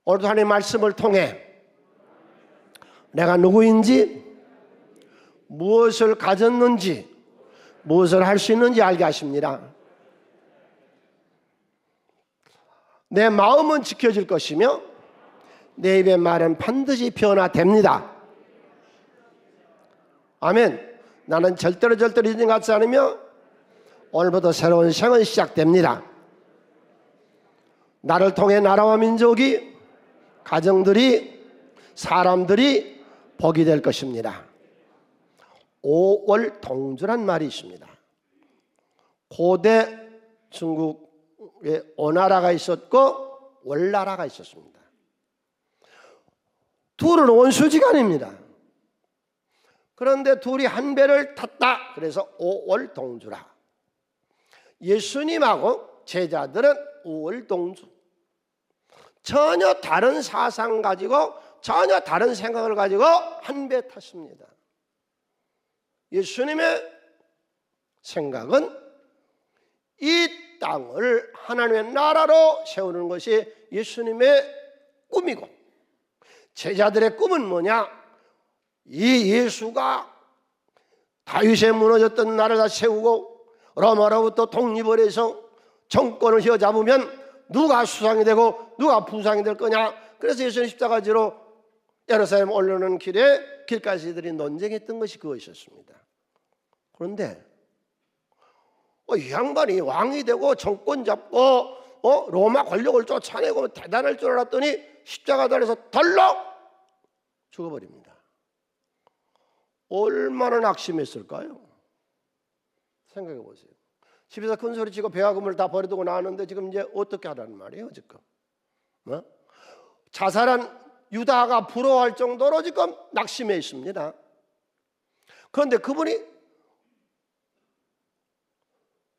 오늘도 하나님의 말씀을 통해 내가 누구인지, 무엇을 가졌는지, 무엇을 할 수 있는지 알게 하십니다. 내 마음은 지켜질 것이며 내 입의 말은 반드시 변화됩니다. 아멘. 나는 절대로 잊지 같지 않으며 오늘부터 새로운 생은 시작됩니다. 나를 통해 나라와 민족이, 가정들이, 사람들이 복이 될 것입니다. 오월동주란 말이 있습니다. 고대 중국에 오나라가 있었고 월나라가 있었습니다. 둘은 원수지간입니다. 그런데 둘이 한 배를 탔다. 그래서 오월동주라. 예수님하고 제자들은 오월동주. 전혀 다른 사상 가지고, 전혀 다른 생각을 가지고 한 배 탔습니다. 예수님의 생각은 이 땅을 하나님의 나라로 세우는 것이 예수님의 꿈이고, 제자들의 꿈은 뭐냐? 이 예수가 다윗의 무너졌던 나라를 다 세우고 로마로부터 독립을 해서 정권을 휘어잡으면 누가 수상이 되고 누가 부상이 될 거냐? 그래서 예수님 십자가지로 예루살렘 올라오는 길에 길가시들이 논쟁했던 것이 그것이었습니다. 그런데 이 양반이 왕이 되고 정권 잡고 로마 권력을 쫓아내고 대단할 줄 알았더니 십자가단에서 덜렁 죽어버립니다. 얼마나 낙심했을까요? 생각해 보세요. 집에서 큰 소리 치고 배화금을 다 버려두고 나왔는데 지금 이제 어떻게 하라는 말이에요 지금? 자살한 유다가 부러워할 정도로 지금 낙심해 있습니다. 그런데 그분이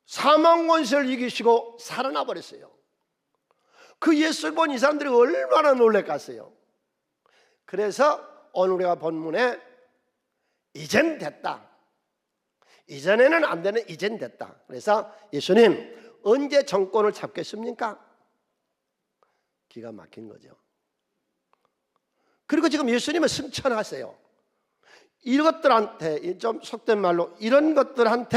사망 권세를 이기시고 살아나 버렸어요. 그 예수를 본 이 사람들이 얼마나 놀랬겠어요. 그래서 오늘 우리가 본문에 이젠 됐다, 이전에는 안 되는 이젠 됐다. 그래서 예수님 언제 정권을 잡겠습니까? 기가 막힌 거죠. 그리고 지금 예수님은 승천하세요. 이것들한테, 좀 속된 말로 이런 것들한테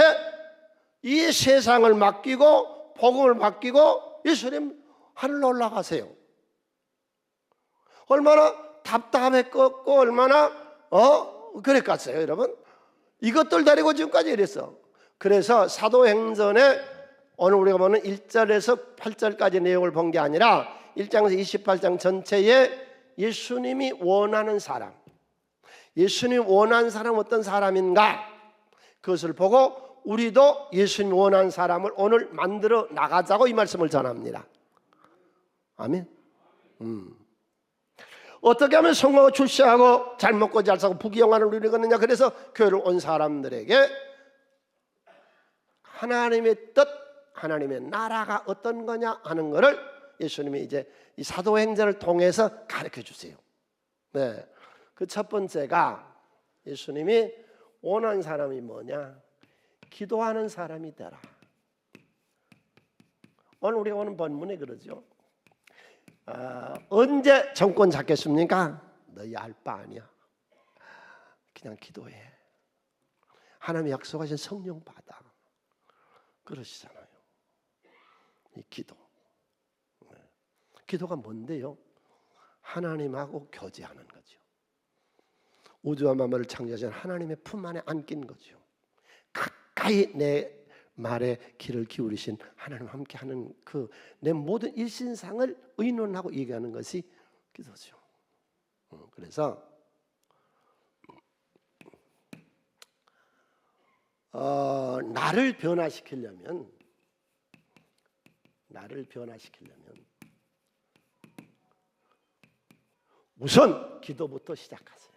이 세상을 맡기고 복음을 맡기고 예수님 하늘로 올라가세요. 얼마나 답답했고 얼마나 그랬겠어요 여러분. 이것들 데리고 지금까지 이랬어. 그래서 사도행전에 오늘 우리가 보는 1절에서 8절까지 내용을 본 게 아니라 1장에서 28장 전체에 예수님이 원하는 사람, 예수님이 원하는 사람은 어떤 사람인가, 그것을 보고 우리도 예수님이 원하는 사람을 오늘 만들어 나가자고 이 말씀을 전합니다. 아멘. 어떻게 하면 성공하고 출세하고 잘 먹고 잘 사고 부귀영화를 누리겠느냐. 그래서 교회를 온 사람들에게 하나님의 뜻, 하나님의 나라가 어떤 거냐 하는 것을 예수님이 이제 이 사도행전을 통해서 가르쳐 주세요. 네. 그 첫 번째가 예수님이 원하는 사람이 뭐냐? 기도하는 사람이 되라. 오늘 우리가 오는 본문에 그러죠. 언제 정권 잡겠습니까? 너희 알 바 아니야. 그냥 기도해. 하나님이 약속하신 성령 받아. 그러시잖아요. 이 기도. 기도가 뭔데요? 하나님하고 교제하는 거죠. 우주와 만물을 창조하신 하나님의 품 안에 안긴 거죠. 가까이 내 말에 귀를 기울이신 하나님과 함께하는 그 내 모든 일신상을 의논하고 얘기하는 것이 기도죠. 그래서 나를 변화시키려면 우선 기도부터 시작하세요.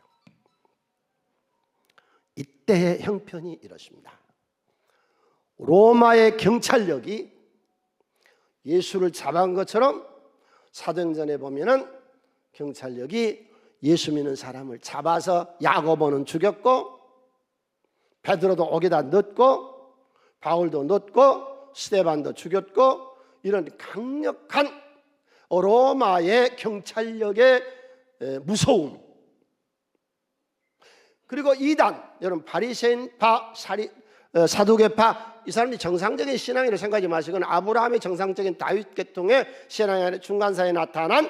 이때의 형편이 이렇습니다. 로마의 경찰력이 예수를 잡아간 것처럼 사도행전에 보면은 경찰력이 예수 믿는 사람을 잡아서 야고보는 죽였고 베드로도 옥에다 넣고 바울도 넣고 스데반도 죽였고 이런 강력한 로마의 경찰력의 무서움, 그리고 이단, 여러분 바리새인파, 사두개파, 이 사람들이 정상적인 신앙이라고 생각하지 마시고 아브라함의 정상적인 다윗 계통의 신앙이 아니라 중간사에 나타난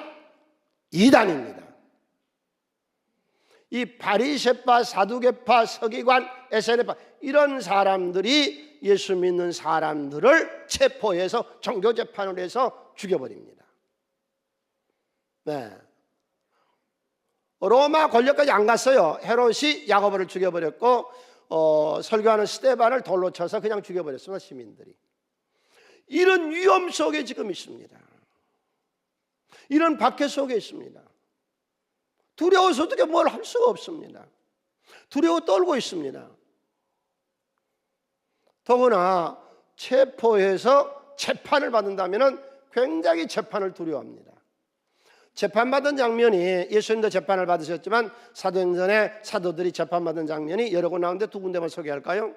이단입니다. 이 바리새파, 사두개파, 서기관, 에세네파 이런 사람들이 예수 믿는 사람들을 체포해서 종교재판을 해서 죽여버립니다. 네. 로마 권력까지 안 갔어요. 헤롯이 야고보를 죽여버렸고 설교하는 스데반을 돌로 쳐서 그냥 죽여버렸습니다. 시민들이. 이런 위험 속에 지금 있습니다. 이런 박해 속에 있습니다. 두려워서 어떻게 뭘 할 수가 없습니다. 두려워 떨고 있습니다. 더구나 체포해서 재판을 받는다면 굉장히 재판을 두려워합니다. 재판받은 장면이, 예수님도 재판을 받으셨지만 사도행전에 사도들이 재판받은 장면이 여러 군 나오는데 두 군데만 소개할까요?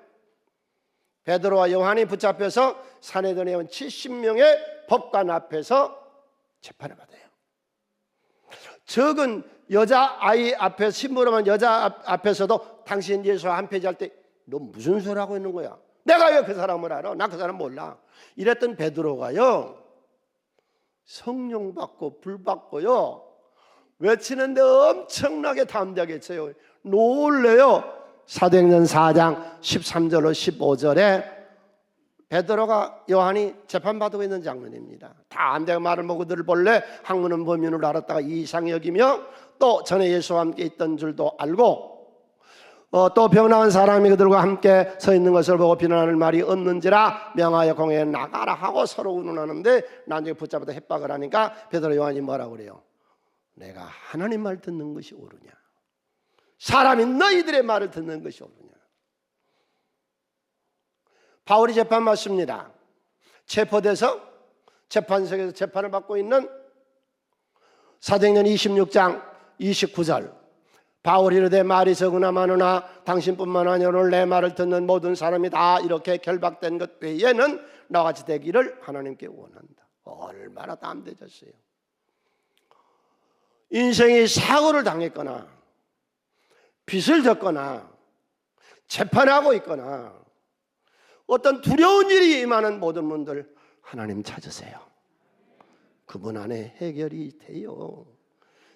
베드로와 요한이 붙잡혀서 산헤드린에 온 70명의 법관 앞에서 재판을 받아요. 적은 여자아이 앞에, 심부름한 여자 앞에서도 당신 예수와 한 페이지 할 때 너 무슨 소리 하고 있는 거야? 내가 왜 그 사람을 알아? 나 그 사람 몰라. 이랬던 베드로가요, 성령 받고 불 받고요, 외치는데 엄청나게 담대하게 했어요. 놀래요. 사도행전 4장 13절로 15절에 베드로가 요한이 재판받고 있는 장면입니다. 담대하게 말을 먹고 들을 본래 학문은 범인으로 알았다가 이상히 여기며 또 전에 예수와 함께 있던 줄도 알고 또 병나은 사람이 그들과 함께 서 있는 것을 보고 비난할 말이 없는지라 명하여 공회에 나가라 하고 서로 운운하는데 나중에 붙잡아서 협박을 하니까 베드로 요한이 뭐라고 그래요? 내가 하나님 말 듣는 것이 옳으냐? 사람이 너희들의 말을 듣는 것이 옳으냐? 바울이 재판 받습니다. 체포돼서 재판석에서 재판을 받고 있는 사도행전 26장 29절, 바울이 이르되 말이 적으나 많으나 당신뿐만 아니라 오늘 내 말을 듣는 모든 사람이 다 이렇게 결박된 것 외에는 나와 같이 되기를 하나님께 원한다. 얼마나 담대졌어요. 인생이 사고를 당했거나 빚을 졌거나 재판하고 있거나 어떤 두려운 일이 임하는 모든 분들 하나님 찾으세요. 그분 안에 해결이 돼요.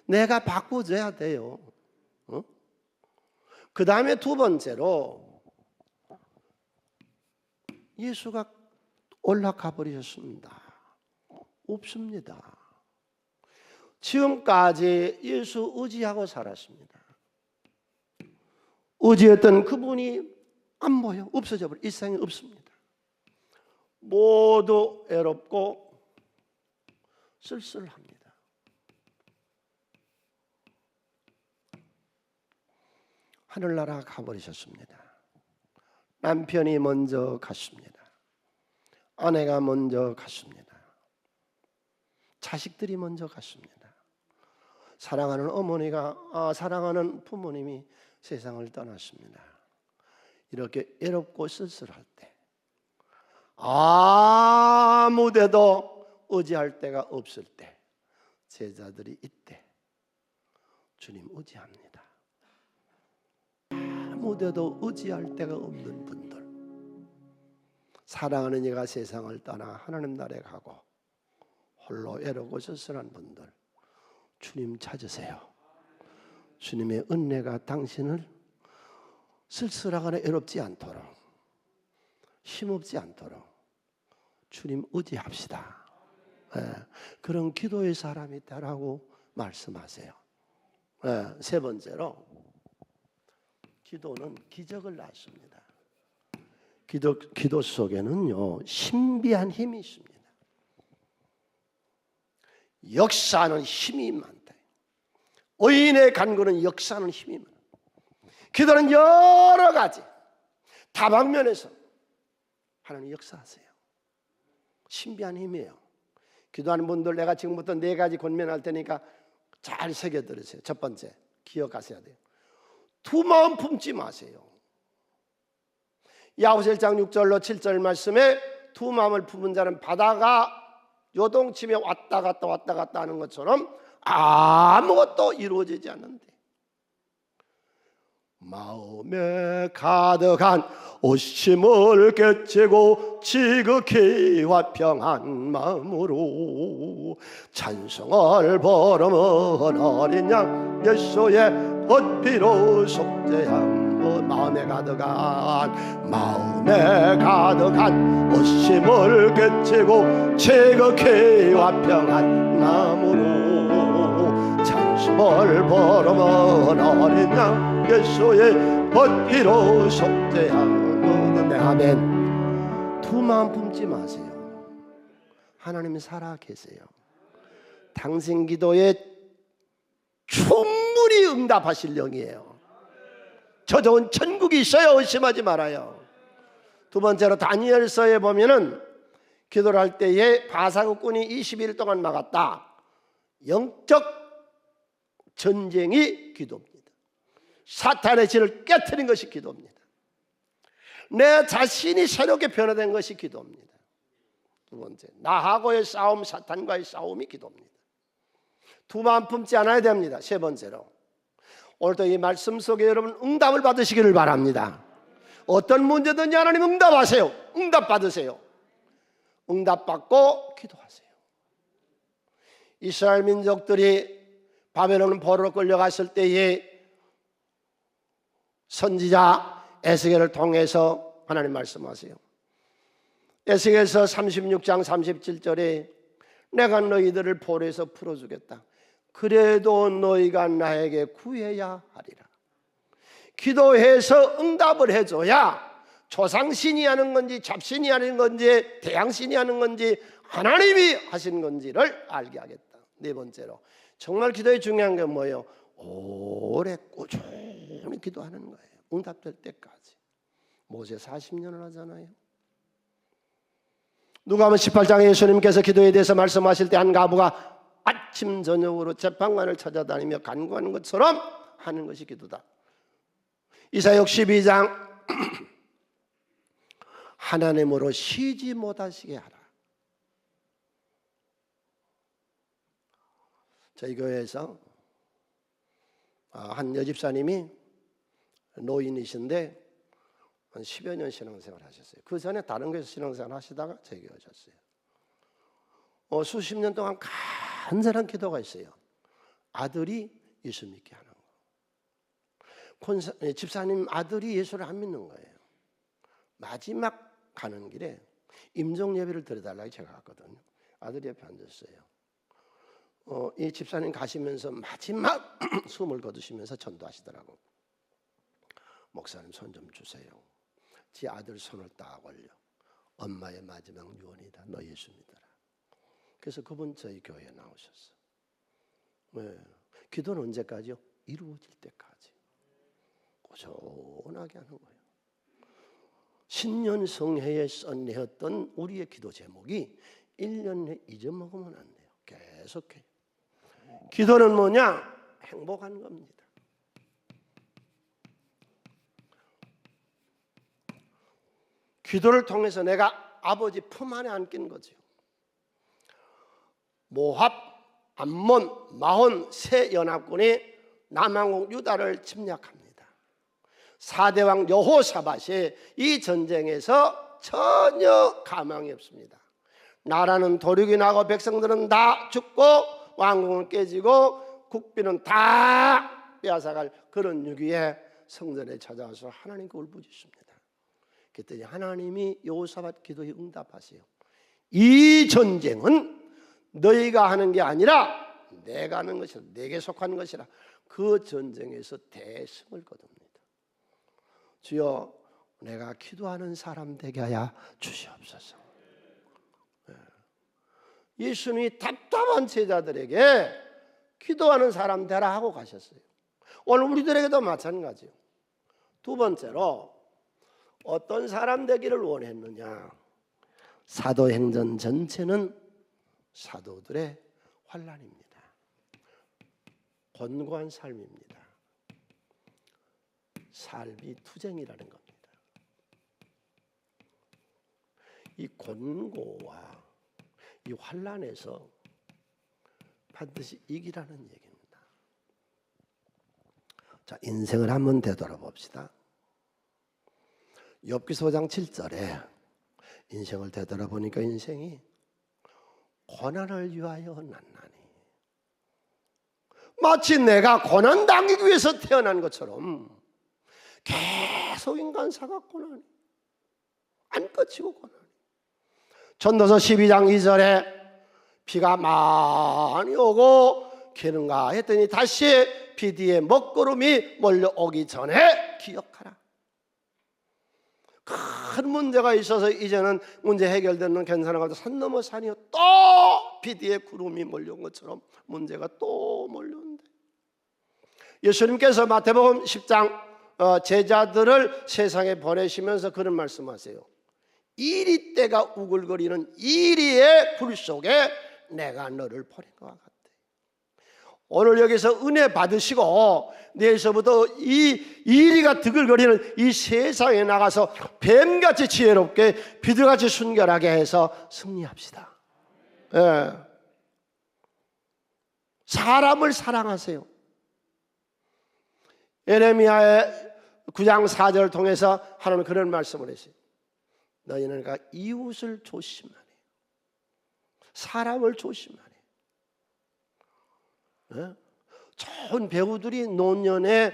내가 바꿔줘야 돼요. 그 다음에 두 번째로 예수가 올라가 버리셨습니다. 없습니다. 지금까지 예수 의지하고 살았습니다. 의지했던 그분이 안 보여. 없어져 버려. 일상이 없습니다. 모두 애롭고 쓸쓸합니다. 하늘나라 가버리셨습니다. 남편이 먼저 갔습니다. 아내가 먼저 갔습니다. 자식들이 먼저 갔습니다. 사랑하는 어머니가, 사랑하는 부모님이 세상을 떠났습니다. 이렇게 외롭고 쓸쓸할 때, 아무데도 의지할 데가 없을 때, 제자들이 이때 주님 의지합니다. 아무데도 의지할 데가 없는 분들, 사랑하는 이가 세상을 떠나 하나님 나라에 가고 홀로 외롭고 쓸쓸한 분들, 주님 찾으세요. 주님의 은혜가 당신을 쓸쓸하거나 외롭지 않도록, 힘없지 않도록 주님 의지합시다. 그런 기도의 사람이 되라고 말씀하세요. 세 번째로, 기도는 기적을 낳습니다. 기도 속에는요, 신비한 힘이 있습니다. 역사하는 힘이 많다. 의인의 간구는 역사하는 힘이 많다. 기도는 여러 가지 다방면에서 하나님 역사하세요. 신비한 힘이에요. 기도하는 분들, 내가 지금부터 4가지 권면할 테니까 잘 새겨 들으세요. 첫 번째, 기억하셔야 돼요. 두 마음 품지 마세요. 야고보서 1장 6절로 7절 말씀에 두 마음을 품은 자는 바다가 요동치며 왔다 갔다 하는 것처럼 아무것도 이루어지지 않는데, 마음에 가득한 오심을 깨치고 지극히 화평한 마음으로 찬송을 부르는 어린 양 예수의 헛피로 속죄함. 마음에 가득한 오심을 깨치고 지극히 화평한 마음으로 찬송을 부르는 어린 양 예수의 헛기로 속죄하거든. 아멘. 두 마음 품지 마세요. 하나님이 살아 계세요. 당신 기도에 충분히 응답하실 영이에요. 저 좋은 천국이 있어요. 의심하지 말아요. 두 번째로 다니엘서에 보면은 기도를 할 때에 바사국군이 20일 동안 막았다. 영적 전쟁이 기도입니다. 사탄의 진을 깨트린 것이 기도입니다. 내 자신이 새롭게 변화된 것이 기도입니다. 두 번째, 나하고의 싸움, 사탄과의 싸움이 기도입니다. 두 마음 품지 않아야 됩니다. 세 번째로, 오늘도 이 말씀 속에 여러분 응답을 받으시기를 바랍니다. 어떤 문제든지 하나님 응답하세요. 응답 받으세요. 응답 받고 기도하세요. 이스라엘 민족들이 바벨론 포로로 끌려갔을 때에 선지자 에스겔을 통해서 하나님 말씀하세요. 에스겔서 36장 37절에 내가 너희들을 포로에서 풀어주겠다. 그래도 너희가 나에게 구해야 하리라. 기도해서 응답을 해줘야 조상신이 하는 건지 잡신이 하는 건지 태양신이 하는 건지 하나님이 하신 건지를 알게 하겠다. 네 번째로, 정말 기도의 중요한 게 뭐예요? 오래 꾸준히 기도하는 거예요. 응답될 때까지. 모세 40년을 하잖아요. 누가복음 18장에 예수님께서 기도에 대해서 말씀하실 때 한 과부가 아침 저녁으로 재판관을 찾아다니며 간구하는 것처럼 하는 것이 기도다. 이사야 12장 하나님으로 쉬지 못하시게 하라. 저희 교회에서 한 여집사님이 노인이신데 한 10여 년 신앙생활 하셨어요. 그 전에 다른 교회에서 신앙생활 하시다가 저희 교회 오셨어요. 수십 년 동안 간절한 기도가 있어요. 아들이 예수 믿게 하는 거. 집사님 아들이 예수를 안 믿는 거예요. 마지막 가는 길에 임종 예배를 드려달라고 제가 갔거든요. 아들이 옆에 앉았어요. 이 집사님 가시면서 마지막 숨을 거두시면서 전도하시더라고. 목사님 손 좀 주세요. 지 아들 손을 딱 올려. 엄마의 마지막 유언이다. 너 예수 믿어라. 그래서 그분 저희 교회에 나오셨어. 왜? 기도는 언제까지요? 이루어질 때까지. 꾸준하게 하는 거예요. 신년성회에 썬내었던 우리의 기도 제목이 1년 내에 잊어먹으면 안 돼요. 계속해요. 기도는 뭐냐? 행복한 겁니다. 기도를 통해서 내가 아버지 품 안에 안긴 거죠. 모압, 암몬, 마혼 세 연합군이 남왕국 유다를 침략합니다. 4대 왕 여호사밧이 이 전쟁에서 전혀 가망이 없습니다. 나라는 도륙이 나고 백성들은 다 죽고 왕궁은 깨지고 국비는 다 빼앗아갈 그런 위기에 성전에 찾아와서 하나님께 울부짖습니다. 그랬더니 하나님이 여호사밧 기도에 응답하세요. 이 전쟁은 너희가 하는 게 아니라 내가 하는 것이라, 내게 속한 것이라. 그 전쟁에서 대승을 거둡니다. 주여, 내가 기도하는 사람 되게 하여 주시옵소서. 예수님이 답답한 제자들에게 기도하는 사람 되라 하고 가셨어요. 오늘 우리들에게도 마찬가지요. 두 번째로, 어떤 사람 되기를 원했느냐? 사도행전 전체는 사도들의 환난입니다. 권고한 삶입니다. 삶이 투쟁이라는 겁니다. 이 권고와 이 환난에서 반드시 이기라는 얘기입니다. 자, 인생을 한번 되돌아봅시다. 욥기서 5장 7절에 인생을 되돌아보니까 인생이 고난을 위하여 났나니, 마치 내가 고난 당하기 위해서 태어난 것처럼 계속 인간사가 고난이 안 꺼지고 고난이. 전도서 12장 2절에 비가 많이 오고 기는가 했더니 다시 비 뒤에 먹구름이 몰려오기 전에 기억하라. 큰 문제가 있어서 이제는 문제 해결되는 괜찮은 것도 산 넘어 산이요, 또 비 뒤에 구름이 몰려온 것처럼 문제가 또 몰려온다. 예수님께서 마태복음 10장 제자들을 세상에 보내시면서 그런 말씀하세요. 이리 때가 우글거리는 이리의 불 속에 내가 너를 보낸 것과 같아. 오늘 여기서 은혜 받으시고 내일서부터 이 이리가 드글거리는 이 세상에 나가서 뱀같이 지혜롭게 비둘같이 순결하게 해서 승리합시다. 예. 사람을 사랑하세요. 예레미야의 9장 4절을 통해서 하나님은 그런 말씀을 했어요. 너희는 이웃을 조심하네, 사람을 조심하네. 네? 좋은 배우들이 노년에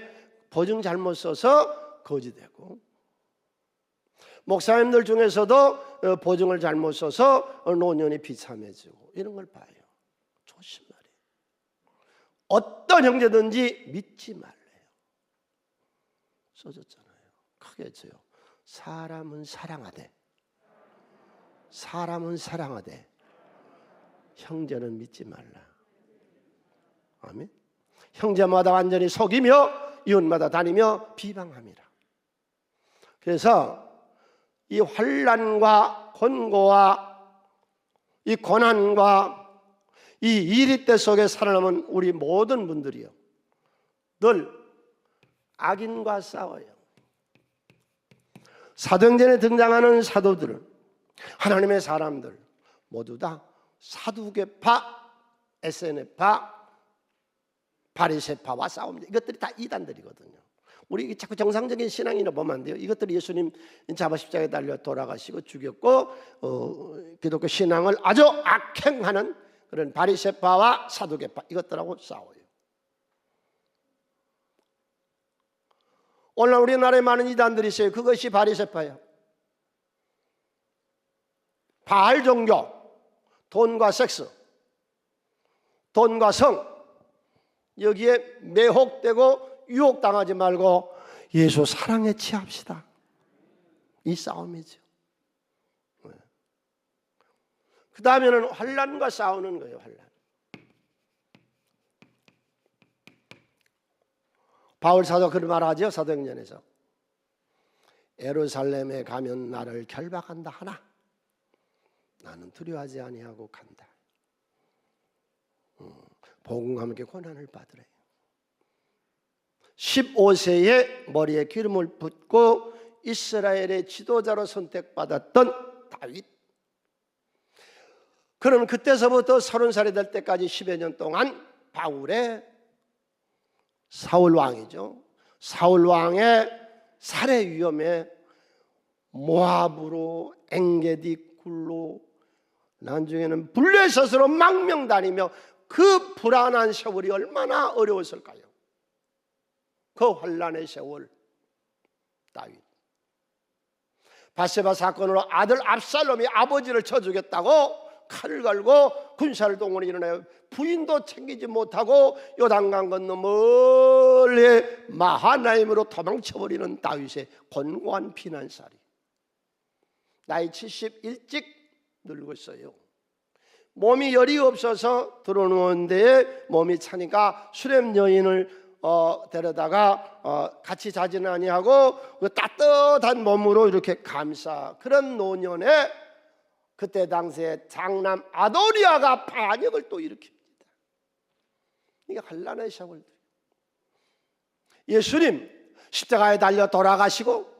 보증 잘못 써서 거지되고, 목사님들 중에서도 보증을 잘못 써서 노년이 비참해지고 이런 걸 봐요. 조심하래. 어떤 형제든지 믿지 말래요. 써졌잖아요. 크게 했어요. 사람은 사랑하되, 사람은 사랑하되 형제는 믿지 말라. 아멘. 형제마다 완전히 속이며 이웃마다 다니며 비방함이라. 그래서 이 환난과 권고와 이 고난과 이 이리때 속에 살아남은 우리 모든 분들이요, 늘 악인과 싸워요. 사도행전에 등장하는 사도들은, 하나님의 사람들 모두 다 사두개파, 에세네파, 바리새파와 싸웁니다. 이것들이 다 이단들이거든요. 우리 자꾸 정상적인 신앙이나 보면 안 돼요. 이것들이 예수님 잡아 십자가에 달려 돌아가시고 죽였고 기독교 신앙을 아주 악행하는 그런 바리새파와 사두개파, 이것들하고 싸워요. 오늘 우리나라에 많은 이단들이 있어요. 그것이 바리새파예요. 바알 종교, 돈과 섹스, 돈과 성, 여기에 매혹되고 유혹당하지 말고 예수 사랑에 취합시다. 이 싸움이죠. 그 다음에는 환난과 싸우는 거예요. 환난. 바울 사도 그런 말하죠. 사도행전에서 예루살렘에 가면 나를 결박한다 하나 나는 두려워하지 아니하고 간다. 복음과 함께 고난을 받으래요. 15세에 머리에 기름을 붓고 이스라엘의 지도자로 선택받았던 다윗. 그는 그때서부터 30살이 될 때까지 10여 년 동안 바울의 사울왕이죠. 사울왕의 살해 위험에 모압으로 엔게디 굴로 나중에는 블레셋으로 망명 다니며 그 불안한 세월이 얼마나 어려웠을까요? 그 환난의 세월. 다윗 밧세바 사건으로 아들 압살롬이 아버지를 쳐 죽였다고 칼을 갈고 군사를 동원해 일어나요. 부인도 챙기지 못하고 요단강 건너 멀리 마하나임으로 도망쳐버리는 다윗의 곤고한 피난살이. 나이 70 일찍 늙었어요. 몸이 열이 없어서 들어오는 데에 몸이 차니까 수렘 여인을 데려다가 같이 자지는 아니하고 그 따뜻한 몸으로 이렇게 감싸. 그런 노년에 그때 당시에 장남 아도니아가 반역을 또 일으킵니다. 이게 환난의 세월들. 예수님 십자가에 달려 돌아가시고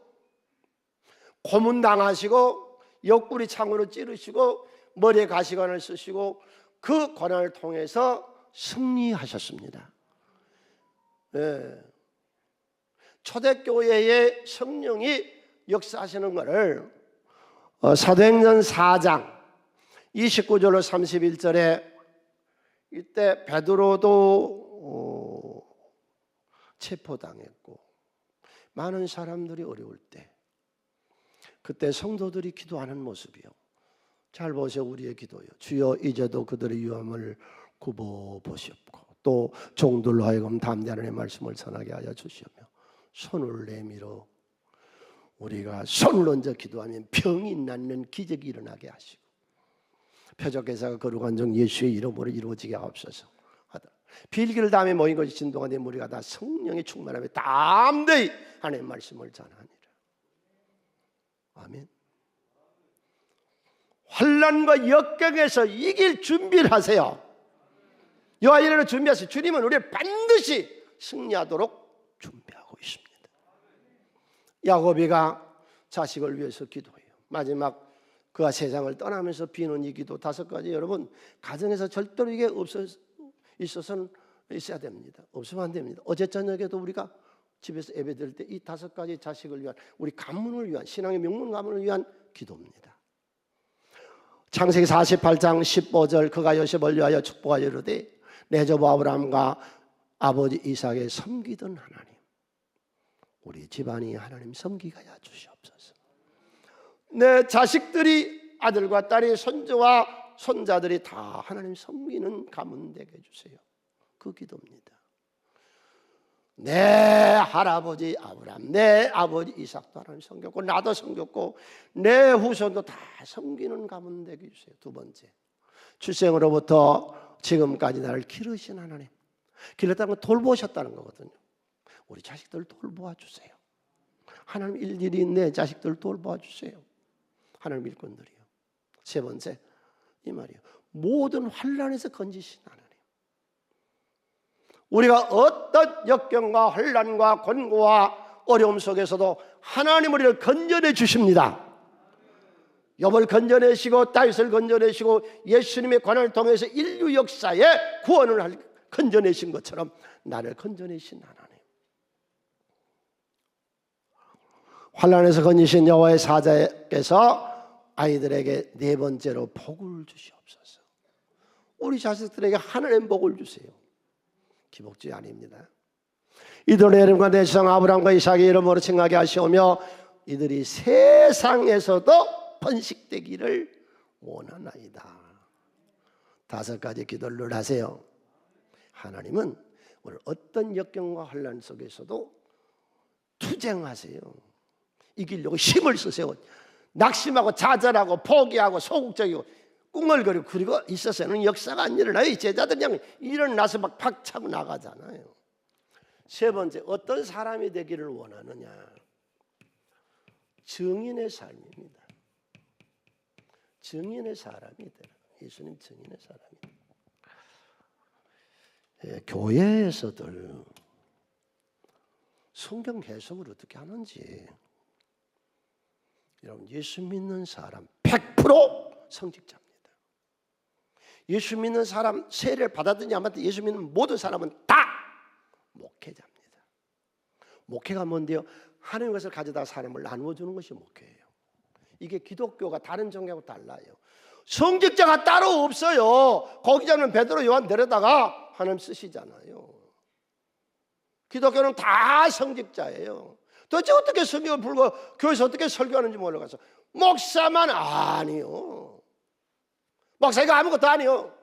고문당하시고 옆구리 창으로 찌르시고 머리에 가시관을 쓰시고 그 고난을 통해서 승리하셨습니다. 예. 초대교회의 성령이 역사하시는 것을 사도행전 4장 29절로 31절에 이때 베드로도 체포당했고 많은 사람들이 어려울 때 그때 성도들이 기도하는 모습이요. 잘 보세요. 우리의 기도요. 주여 이제도 그들의 유함을 굽어보시옵고 또 종들로 하여금 담대하는 말씀을 전하게 하여 주시며 손을 내밀어 우리가 손을 얹어 기도하면 병이 낫는 기적이 일어나게 하시고 표적회사가 거룩한 종 예수의 이름으로 이루어지게 하옵소서. 빌기를 다음에 모인 것이 진동한 데 우리가 다 성령의 충만함에 담대히 하나님의 말씀을 전하니라. 아멘. 환난과 역경에서 이길 준비를 하세요. 여호와 이르러 준비하세요. 주님은 우리를 반드시 승리하도록 준비하고 있습니다. 야곱이가 자식을 위해서 기도해요. 마지막 그가 세상을 떠나면서 비는 이 기도 5가지 여러분 가정에서 절대로 이게 있어서는 있어야 됩니다. 없으면 안 됩니다. 어제 저녁에도 우리가 집에서 예배드릴 때 이 5가지 자식을 위한 우리 가문을 위한 신앙의 명문 가문을 위한 기도입니다. 창세기 48장 15절 그가 요셉을 위하여 축복하여 이르되 내 조부 아브라함과 아버지 이삭에 섬기던 하나님 우리 집안이 하나님 섬기게 하여 주시옵소서. 내 자식들이 아들과 딸이 손주와 손자들이 다 하나님 섬기는 가문 되게 해주세요. 그 기도입니다. 내 할아버지 아브라함 내 아버지 이삭도 하나님 섬겼고 나도 섬겼고 내 후손도 다 섬기는 가문 되게 해주세요. 2번째 출생으로부터 지금까지 나를 기르신 하나님 기르다는 건 돌보셨다는 거거든요. 우리 자식들 돌보아 주세요. 하나님 일일이 내 자식들 돌보아 주세요. 하나님 일꾼들이요. 3번째 이 말이요. 모든 환난에서 건지신 하나님. 우리가 어떤 역경과 환난과 권고와 어려움 속에서도 하나님 우리를 건져내 주십니다. 욥을 건져내시고 다윗을 건져내시고 예수님의 관을 통해서 인류 역사에 구원을 건져내신 것처럼 나를 건져내신 하나님. 환난에서 건지신 여호와의 사자께서 아이들에게 4번째로 복을 주시옵소서. 우리 자식들에게 하나님 복을 주세요. 기복주의 아닙니다. 이들의 이름과 내 조상 아브라함과 이삭의 이름으로 칭하게 하시오며 이들이 세상에서도 번식되기를 원하나이다. 5가지 기도를 하세요. 하나님은 오늘 어떤 역경과 환난 속에서도 투쟁하세요. 이기려고 힘을 쓰세요. 낙심하고 좌절하고 포기하고 소극적이고 꿍얼거리고 그리고 있어서는 역사가 안 일어나요. 이 제자들이 그냥 일어나서 막 박차고 나가잖아요. 3번째 어떤 사람이 되기를 원하느냐. 증인의 삶입니다. 증인의 사람이 되라. 예수님 증인의 사람입니다. 교회에서들 성경 해석을 어떻게 하는지 여러분 예수 믿는 사람 100% 성직자입니다. 예수 믿는 사람 세례를 받았든지 안 받든지 예수 믿는 모든 사람은 다 목회자입니다. 목회가 뭔데요? 하나님의 것을 가져다 사람을 나누어 주는 것이 목회예요. 이게 기독교가 다른 종교하고 달라요. 성직자가 따로 없어요. 거기자는 베드로 요한 데려다가 하나님 쓰시잖아요. 기독교는 다 성직자예요. 도대체 어떻게 성경을 풀고 교회에서 어떻게 설교하는지 몰라가서 목사만 아니요. 목사가 아무것도 아니요.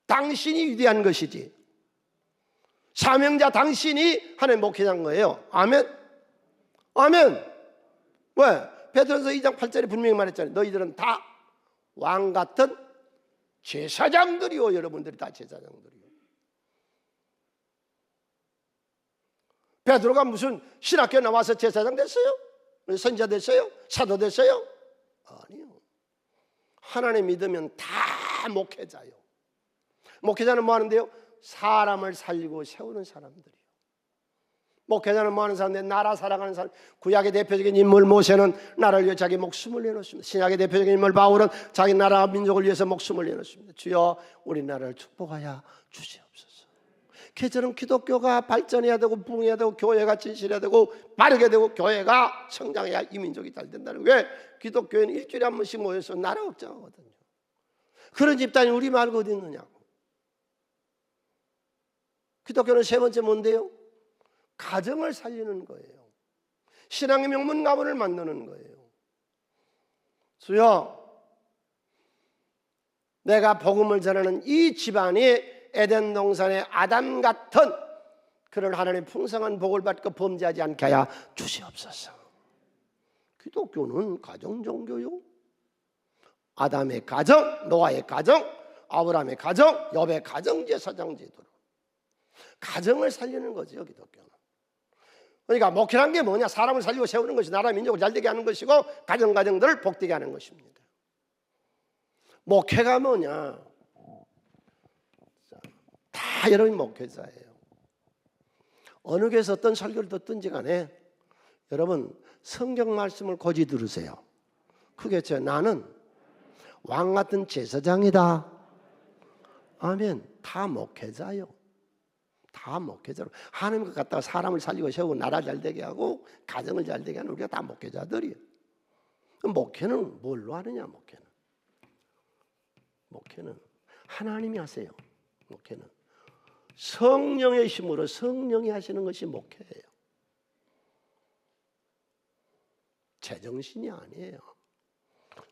당신이 위대한 것이지. 사명자 당신이 하나님 목회자인 거예요. 아멘. 아멘. 왜? 베드로서 2장 8절에 분명히 말했잖아요. 너희들은 다 왕 같은 제사장들이요. 여러분들이 다 제사장들이요. 베드로가 무슨 신학교 나와서 제사장 됐어요? 선지자 됐어요? 사도 됐어요? 아니요. 하나님 믿으면 다 목회자요. 목회자는 뭐 하는데요? 사람을 살리고 세우는 사람들이요. 목회자는 뭐 하는 사람인데 나라 사랑하는 사람. 구약의 대표적인 인물 모세는 나라를 위해 자기 목숨을 내놓습니다. 신약의 대표적인 인물 바울은 자기 나라 민족을 위해서 목숨을 내놓습니다. 주여 우리나라를 축복하여 주시옵소서. 그처럼 기독교가 발전해야 되고 부흥해야 되고 교회가 진실해야 되고 바르게 되고 교회가 성장해야 이 민족이 잘 된다는 거예요. 왜? 기독교회는 일주일에 한 번씩 모여서 나라 걱정하거든요. 그런 집단이 우리 말고 어디 있느냐고. 기독교는 세 번째 뭔데요? 가정을 살리는 거예요. 신앙의 명문 가문을 만드는 거예요. 주여, 내가 복음을 전하는 이 집안이 에덴 동산의 아담 같은 그런 하나님의 풍성한 복을 받고 범죄하지 않게 하여 주시옵소서. 기독교는 가정 종교요. 아담의 가정, 노아의 가정, 아브라함의 가정, 욥의 가정 제사장 제도로 가정을 살리는 거죠, 기독교는. 그러니까 목회란 게 뭐냐? 사람을 살리고 세우는 것이 나라 민족을 잘되게 하는 것이고 가정들을 복되게 하는 것입니다. 목회가 뭐냐? 다 여러분이 목회자예요. 어느 교회에서 어떤 설교를 듣든지 간에 여러분 성경 말씀을 고지 들으세요. 크게 쳐 나는 왕 같은 제사장이다. 아멘. 다 목회자요. 다 목회자로 하나님과 갖다가 사람을 살리고 세우고 나라 잘되게 하고 가정을 잘되게 하는 우리가 다 목회자들이에요. 목회는 뭘로 하느냐? 목회는 하나님이 하세요. 목회는 성령의 힘으로 성령이 하시는 것이 목회예요. 제정신이 아니에요.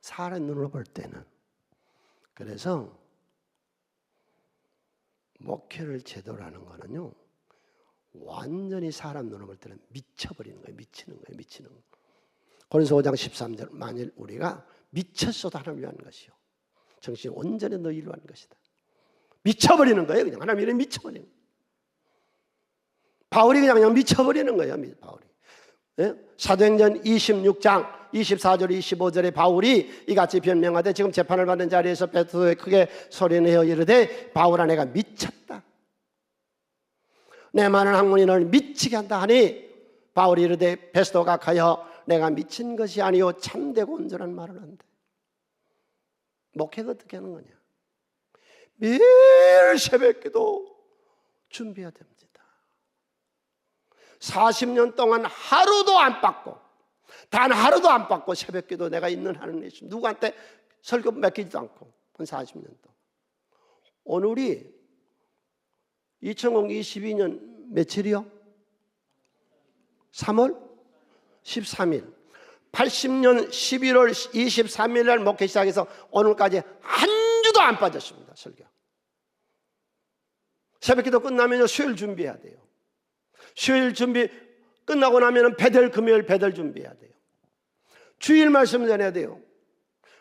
사람 눈으로 볼 때는. 그래서 목회를 제대로 하는 거는요, 완전히 사람 눈으로 볼 때는 미쳐버리는 거예요. 미치는 거예요. 고린도서 5장 13절 만일 우리가 미쳤어도 하나님을 위한 것이요 정신이 온전히 너희를 위한 것이다. 미쳐버리는 거예요. 그냥 하나님 이름 미쳐버리는 거예요. 바울이 그냥 미쳐버리는 거예요. 바울이. 예? 사도행전 26장 24절 25절에 바울이 이같이 변명하되 지금 재판을 받는 자리에서 베드로에 크게 소리내어 이르되 바울아 내가 미쳤다. 내 많은 학문이 너를 미치게 한다 하니 바울이 이르되 베스도가 가여 내가 미친 것이 아니요 참되고 온전한 말을 한다. 목회가 어떻게 하는 거냐? 매일 새벽기도 준비해야 됩니다. 40년 동안 하루도 안 빠고 단 하루도 안 빠고 새벽기도 내가 있는 하는 일 누구한테 설교 맡기지도 않고 한 40년 동안. 오늘이 2022년 며칠이요? 3월 13일 80년 11월 23일 날 목회 시작해서 오늘까지 한 주도 안 빠졌습니다. 설교. 새벽기도 끝나면 수요일 준비해야 돼요. 수요일 준비 끝나고 나면 배들 금요일 배들 준비해야 돼요. 주일 말씀 전해야 돼요.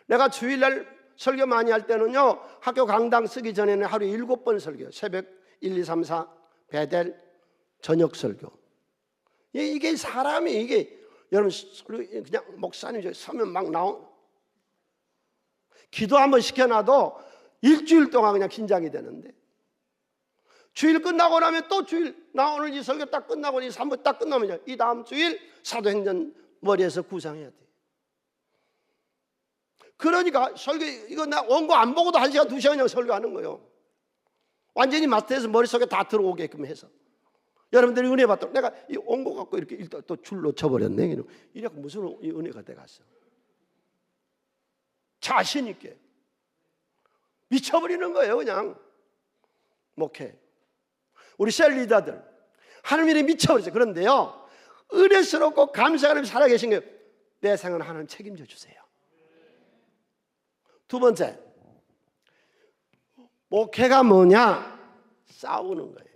내가 주일날 설교 많이 할 때는요 학교 강당 쓰기 전에는 하루에 7번 설교. 새벽 1, 2, 3, 4 배들 저녁 설교. 이게 사람이 이게 여러분 그냥 목사님 서면 막 기도 한번 시켜놔도 일주일 동안 그냥 긴장이 되는데 주일 끝나고 나면 또 주일 나 오늘 이 설교 딱 끝나고 이 3부 딱 끝나면 이 다음 주일 사도행전 머리에서 구상해야 돼. 그러니까 설교 이거 나 원고 안 보고도 1시간 2시간 그냥 설교하는 거예요. 완전히 마스터해서 머릿속에 다 들어오게끔 해서 여러분들이 은혜 받도록 내가 이 원고 갖고 이렇게 일단 또 줄 놓쳐버렸네. 이래 무슨 이 은혜가 돼갔어. 자신 있게 미쳐버리는 거예요. 그냥 목회 우리 셀 리더들 하나님 일에 미쳐버렸어요. 그런데요 은혜스럽고 감사하는 살아계신 거예요. 내 생을 하나님 책임져 주세요. 두 번째 목회가 뭐냐? 싸우는 거예요.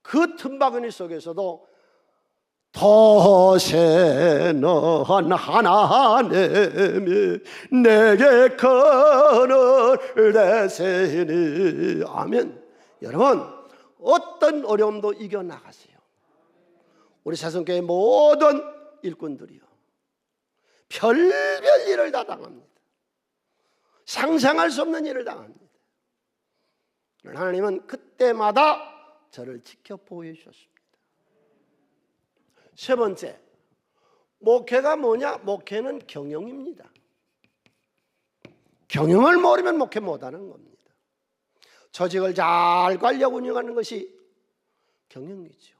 그 틈바구니 속에서도 도세는 하나님이 내게 큰을 대세니 아멘. 여러분 어떤 어려움도 이겨나가세요. 우리 사성교회 모든 일꾼들이요 별별 일을 다 당합니다. 상상할 수 없는 일을 당합니다. 하나님은 그때마다 저를 지켜 보호해 주셨습니다. 세 번째, 목회가 뭐냐? 목회는 경영입니다. 경영을 모르면 목회 못하는 겁니다. 조직을 잘 관리하고 운영하는 것이 경영이죠.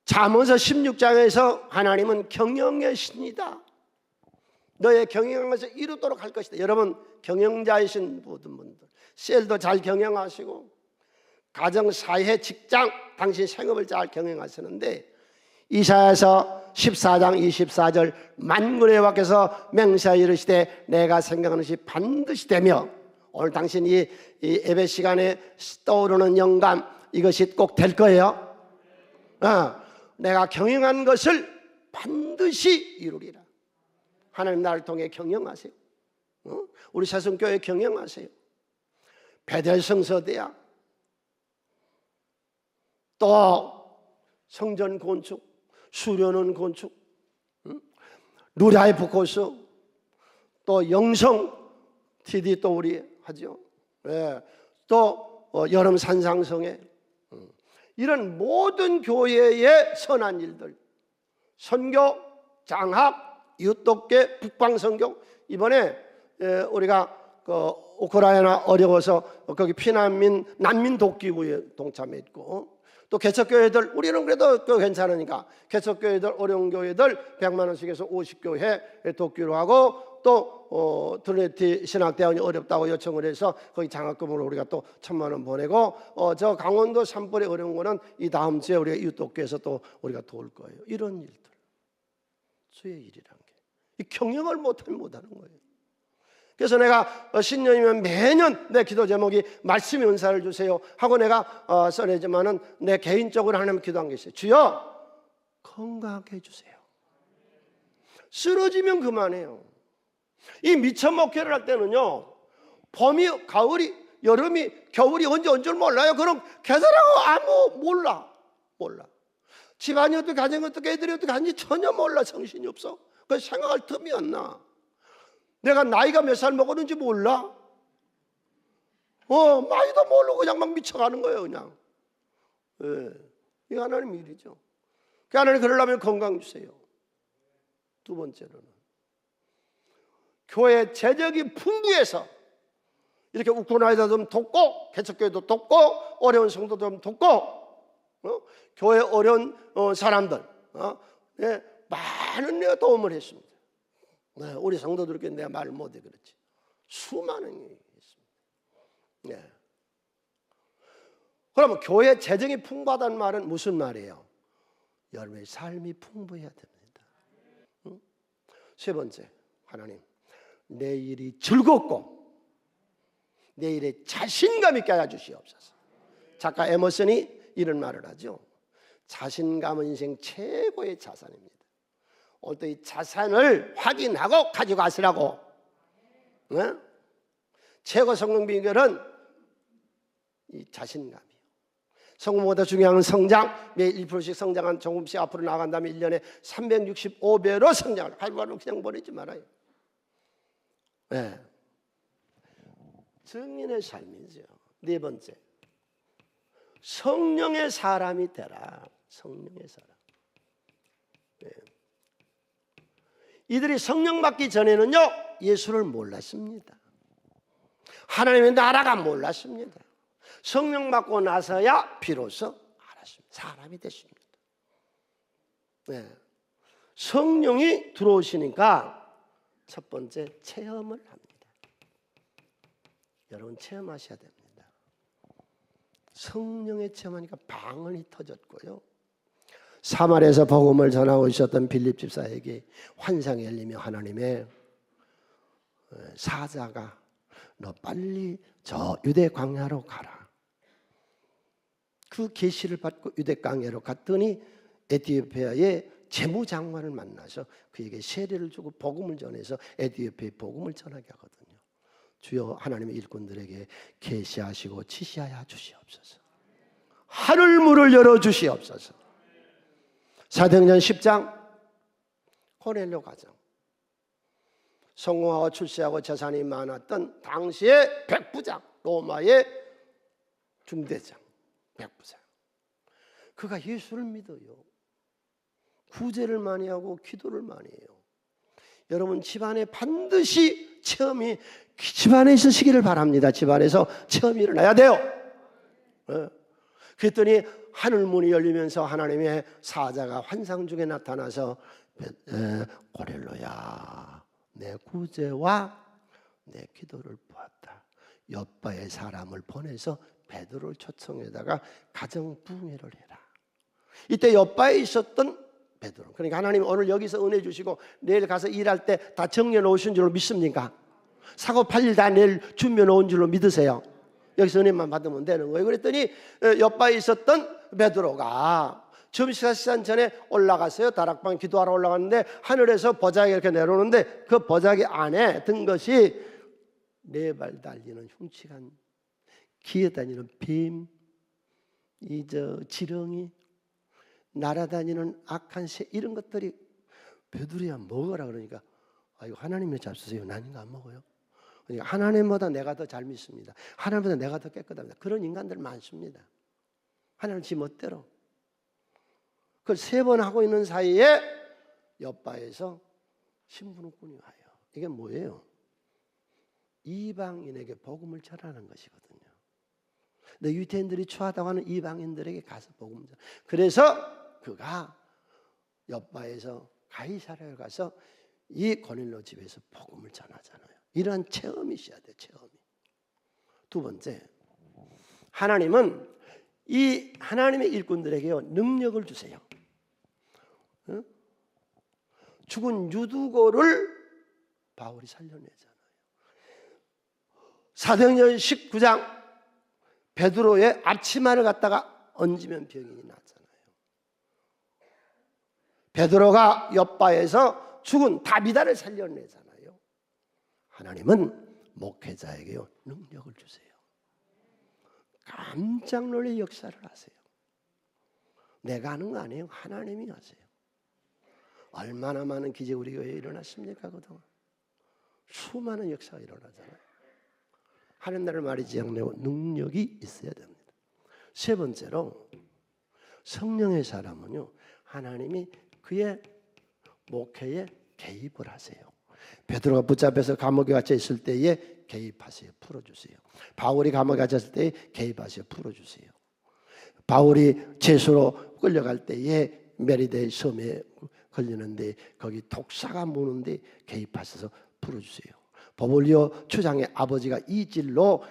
잠언서 16장에서 하나님은 경영의 신이다. 너의 경영하는 것을 이루도록 할 것이다. 여러분 경영자이신 모든 분들, 셀도 잘 경영하시고 가정, 사회, 직장, 당신 생업을 잘 경영하시는데 이사야서 14장 24절 만군의 여호와께서 맹세하여 이르시되 내가 생각하는 것이 반드시 되며, 오늘 당신 이 예배 시간에 떠오르는 영감, 이것이 꼭 될 거예요. 내가 경영한 것을 반드시 이루리라. 하나님 나를 통해 경영하세요. 우리 새송교회 경영하세요. 베델 성서대학, 또 성전 건축, 수련원 건축, 누라이프 코스, 또 영성 TD 또 우리 하죠. 또 여름 산상성회, 이런 모든 교회의 선한 일들, 선교, 장학, 이웃돕게, 북방선교. 이번에 우리가 우크라이나 어려워서 거기 피난민, 난민 돕기구에 동참했고, 또 개척교회들, 우리는 그래도 괜찮으니까 개척교회들, 어려운 교회들 100만 원씩해서 50교회 돕기로 하고, 또 트리니티 신학대학원이 어렵다고 요청을 해서 거기 장학금으로 우리가 또 1,000만 원 보내고, 저 강원도 산불에 어려운 거는 이 다음 주에 우리가 이웃돕기에서 또 우리가 도울 거예요. 이런 일들, 주의 일이란 게 이 경영을 못하는 거예요. 그래서 내가 신년이면 매년 내 기도 제목이 말씀의 은사를 주세요 하고 내가 써내지만은 내 개인적으로 하나님 기도한 게 있어요. 주여 건강하게 해주세요. 쓰러지면 그만해요. 이 미천 목회를 할 때는요, 봄이, 가을이, 여름이, 겨울이 언제 줄 몰라요. 그럼 계산하고 아무 몰라. 집안이 어떻게, 가정이 어떻게, 애들이 어떻게 하는지 전혀 몰라. 정신이 없어. 그래서 생각할 틈이 안 나. 내가 나이가 몇 살 먹었는지 몰라. 나이도 모르고 그냥 막 미쳐가는 거예요, 그냥. 이게 하나님 일이죠. 그 하나님 그러려면 건강 주세요. 두 번째로는 교회 재정이 풍부해서 이렇게 우크라이나도 좀 돕고, 개척교회도 돕고, 어려운 성도도 좀 돕고, 교회 어려운 사람들 많은 도움을 했습니다. 우리 성도들께 내가 말을 못해 그렇지. 수많은 일이 있습니다. 그러면 교회 재정이 풍부하다는 말은 무슨 말이에요? 여러분의 삶이 풍부해야 됩니다. 세 번째, 하나님 내 일이 즐겁고 내 일에 자신감 있게 하여 주시옵소서. 작가 에머슨이 이런 말을 하죠. 자신감은 인생 최고의 자산입니다. 오늘 또 이 자산을 확인하고 가져가시라고. 최고 성공 비결은 이 자신감이에요. 성공보다 중요한 건 성장. 매일 1%씩 성장한 조금씩 앞으로 나간다면 1년에 365배로 성장을. 하루하루 그냥 보내지 말아요. 증인의 삶이죠. 네 번째, 성령의 사람이 되라. 성령의 사람. 이들이 성령 받기 전에는요, 예수를 몰랐습니다. 하나님의 나라가 몰랐습니다. 성령 받고 나서야 비로소 알았습니다. 사람이 됐습니다. 성령이 들어오시니까 첫 번째 체험을 합니다. 여러분 체험하셔야 됩니다. 성령의 체험하니까 방언이 터졌고요. 사마리아에서 복음을 전하고 있었던 빌립 집사에게 환상이 열리며 하나님의 사자가 너 빨리 저 유대 광야로 가라. 그 계시를 받고 유대 광야로 갔더니 에티오피아의 재무장관을 만나서 그에게 세례를 주고 복음을 전해서 에티오피아에 복음을 전하게 하거든요. 주여 하나님의 일꾼들에게 계시하시고 지시하여 주시옵소서. 하늘 문을 열어 주시옵소서. 사도행전 10장 고넬료 가정, 성공하고 출세하고 재산이 많았던 당시의 백부장, 로마의 중대장 백부장, 그가 예수를 믿어요. 구제를 많이 하고 기도를 많이 해요. 여러분 집안에 반드시 체험이 집안에 있으시기를 바랍니다. 집안에서 체험이 일어나야 돼요. 그랬더니 하늘 문이 열리면서 하나님의 사자가 환상 중에 나타나서 고넬로야, 내 구제와 내 기도를 보았다. 욥바의 사람을 보내서 베드로를 초청해다가 가정 부흥회를 해라. 이때 욥바에 있었던 베드로, 그러니까 하나님 오늘 여기서 은혜 주시고 내일 가서 일할 때 다 정리해 놓으신 줄로 믿습니까? 사고 팔일 다 내일 준비해 놓은 줄로 믿으세요? 여기서 은혜만 받으면 되는 거예요. 그랬더니 욥바에 있었던 베드로가 점심시간 전에 올라갔어요. 다락방 기도하러 올라갔는데 하늘에서 보자기 이렇게 내려오는데 그 보자기 안에 든 것이 4발 달리는 흉측한 기어다니는 뱀, 지렁이, 날아다니는 악한 새, 이런 것들이. 베드로야 먹어라 그러니까 이거 하나님이 잡수세요. 난 이거 안 먹어요. 그러니까 하나님보다 내가 더 잘 믿습니다. 하나님보다 내가 더 깨끗합니다. 그런 인간들 많습니다. 하나님 지 멋대로. 그걸 3번 하고 있는 사이에 욥바에서 신부는꾼이 와요. 이게 뭐예요? 이방인에게 복음을 전하는 것이거든요. 근데 유대인들이 추하다고 하는 이방인들에게 가서 복음을 전하는. 그래서 그가 욥바에서 가이사랴에 가서 이 고넬로 집에서 복음을 전하잖아요. 이러한 체험이 있어야 돼요. 체험이. 두 번째, 하나님은 이 하나님의 일꾼들에게요 능력을 주세요. 죽은 유두고를 바울이 살려내잖아요. 사도행전 19장 베드로의 앞치마를 갖다가 얹으면 병이 났잖아요. 베드로가 욥바에서 죽은 다비다를 살려내잖아요. 하나님은 목회자에게요 능력을 주세요. 깜짝 놀랄 역사를 하세요. 내가 하는 거 아니에요. 하나님이 하세요. 얼마나 많은 기적이 우리 교회에 일어났습니까? 그동안 수많은 역사가 일어나잖아요. 하는 날을 말이지 않고 능력이 있어야 됩니다. 세 번째로 성령의 사람은요 하나님이 그의 목회에 개입을 하세요. 베드로가 붙잡혀서 감옥에 갇혀 있을 때에 개입하세요. 풀어주세요. 바울이 감옥에 갇혔을 때에 개입하세요. 풀어주세요. 바울이 죄수로 끌려갈 때에 메리데 섬에 걸리는데 거기 독사가 무는데 개입하셔서 풀어주세요. 버볼리오 추장의 아버지가 이질로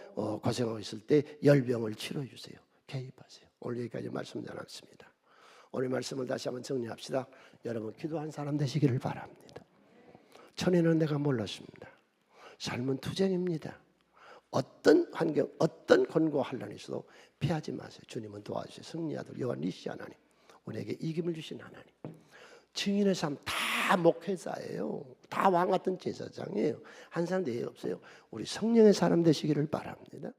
고생하고 있을 때 열병을 치료해주세요. 개입하세요. 오늘 여기까지 말씀 전했습니다. 오늘 말씀을 다시 한번 정리합시다. 여러분 기도한 사람 되시기를 바랍니다. 전에는 내가 몰랐습니다. 삶은 투쟁입니다. 어떤 환경, 어떤 권고 환란이 있어도 피하지 마세요. 주님은 도와주세요. 승리하도록 여호와 니시 하나님, 우리에게 이김을 주신 하나님. 증인의 삶 다 목회자예요. 다 왕 같은 제사장이에요. 한 사람도 예의 없어요. 우리 성령의 사람 되시기를 바랍니다.